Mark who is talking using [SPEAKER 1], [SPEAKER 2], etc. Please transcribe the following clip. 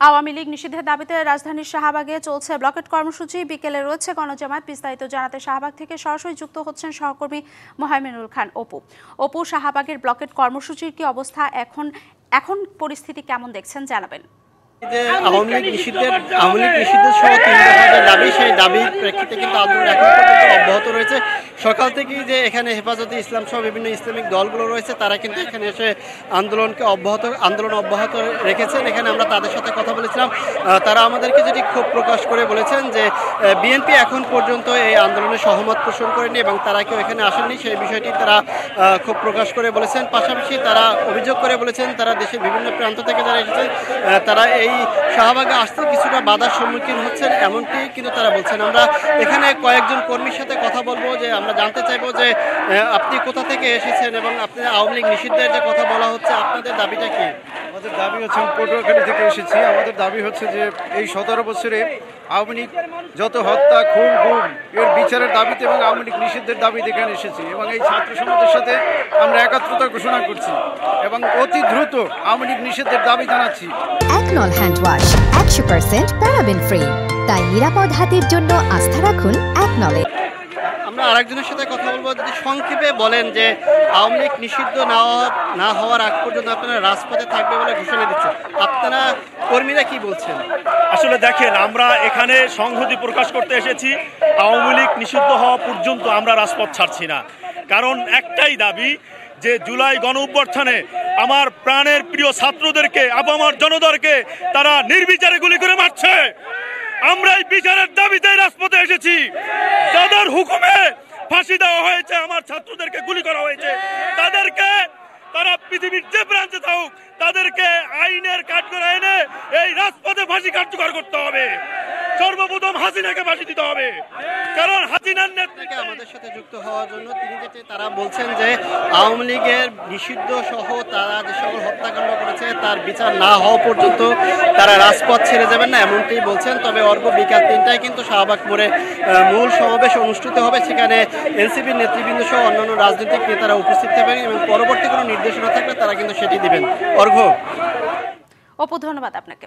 [SPEAKER 1] আওয়ামী লীগ নিষিদ্ধের দাবিতে রাজধানীর শাহবাগে চলছে ব্লকেট কর্মসূচি। বিকেলে রয়েছে গণজামায়াত। বিস্তারিত জানাতে শাহবাগ থেকে সরাসরি যুক্ত হচ্ছেন সহকর্মী মোহাইমিনুল খান অপু। শাহবাগের ব্লকেট কর্মসূচির কি অবস্থা, এখন পরিস্থিতি কেমন দেখছেন জানাবেন।
[SPEAKER 2] আওয়ামী লীগ নিষিদ্ধের সহ 3 দফা যে দাবি, সেই দাবির প্রেক্ষিতে কিন্তু আন্দোলন এখন পর্যন্ত অব্যাহত রয়েছে। সকাল থেকেই যে এখানে হেফাজতে ইসলাম সহ বিভিন্ন ইসলামিক দলগুলো রয়েছে, তারা কিন্তু এখানে এসে আন্দোলন অব্যাহত রেখেছেন। এখানে আমরা তাদের সাথে কথা বলেছিলাম। তারা আমাদেরকে যেটি ক্ষোভ প্রকাশ করে বলেছেন যে বিএনপি এখন পর্যন্ত এই আন্দোলনে সহমত পোষণ করেনি এবং তারা কেউ এখানে আসেননি, সেই বিষয়টি তারা ক্ষোভ প্রকাশ করে বলেছেন। পাশাপাশি তারা অভিযোগ করে বলেছেন তারা দেশের বিভিন্ন প্রান্ত থেকে যারা এসেছেন তারা এই শাহবাগে আসতে কিছুটা বাধার সম্মুখীন হচ্ছেন, এমনটি কিন্তু তারা বলছেন। আমরা এখানে কয়েকজন কর্মীর সাথে কথা বলবো, যে আমরা জানতে চাইবো যে আপনি কোথা থেকে এসেছেন এবং আপনি আওয়ামী লীগ নিষিদ্ধের যে কথা বলা হচ্ছে, আপনাদের দাবিটা কি?
[SPEAKER 3] আমাদের দাবি হচ্ছে, পটুয়াখালী থেকে এসেছি। আমাদের দাবি হচ্ছে যে এই 17 বছরে আওয়ামী লীগ যত হত্যা, খুন, গুম এর বিচারের দাবিতে এবং আওয়ামী লীগ নিষিদ্ধের দাবিতে এখানে এসেছি এবং এই ছাত্র সমাজের সাথে আমরা একাত্রতা ঘোষণা করছি এবং অতি দ্রুত আওয়ামী লীগ নিষিদ্ধের দাবি জানাচ্ছি।
[SPEAKER 4] একনল হ্যান্ড ওয়াশ 100% প্যারাবেন ফ্রি, তাই নিরাপদ হাতের জন্য আস্থা রাখুন একনলে।
[SPEAKER 2] আমরা আরেকজনের সাথে কথা বলবো, যদি সংক্ষেপে বলেন যে আওয়ামী লীগ নিষিদ্ধ না হওয়ার আগ পর্যন্ত আপনারা রাজপথে থাকবে বলে ঘোষণা দিচ্ছেন, আপনারা কর্মীরা কি বলছেন?
[SPEAKER 5] আসলে দেখেন, আমরা এখানে সংহতি প্রকাশ করতে এসেছি। আওয়ামী লীগ নিষিদ্ধ হওয়া পর্যন্ত আমরা রাজপথ ছাড়ছি না, কারণ একটাই দাবি যে জুলাই গণ অভ্যুত্থানে আমার প্রাণের প্রিয় ছাত্রদেরকে, আপামর জনতাকে তারা নির্বিচারে গুলি করে মারছে। আমরা এই বিচারের দাবিতে রাজপথে এসেছি। যাদের হুকুমে ফাঁসি দেওয়া হয়েছে, আমার ছাত্রদেরকে গুলি করা হয়েছে, তারা পৃথিবীর যে প্রান্তে থাকুক তাদেরকে আইনের কাঠগড়ায় এনে এই রাজপথে ফাঁসি কার্যকর করতে হবে। সর্বপ্রথম হাসিনাকে ফাঁসি দিতে হবে, কারণ হাসিনার নেতৃত্বে
[SPEAKER 2] আমাদের সাথে যুক্ত হওয়ার জন্য তারা বলছেন যে আওয়ামী লীগের নিষিদ্ধ সহ তারা যে সকল হত্যাকাণ্ড করেছে তার বিচার না হওয়া পর্যন্ত তারা রাজপথ ছেড়ে যাবেন না, এমনটি বলছেন। তবে বিকাল 3টায় কিন্তু শাহবাগ মোড়ে মূল সমাবেশ অনুষ্ঠিত হবে। সেখানে এনসিপির নেতৃবৃন্দ সহ অন্যান্য রাজনৈতিক নেতারা উপস্থিত থাকবেন এবং পরবর্তী কোনো নির্দেশনা থাকলে তারা কিন্তু সেটি দিবেন।
[SPEAKER 1] অপু, ধন্যবাদ আপনাকে।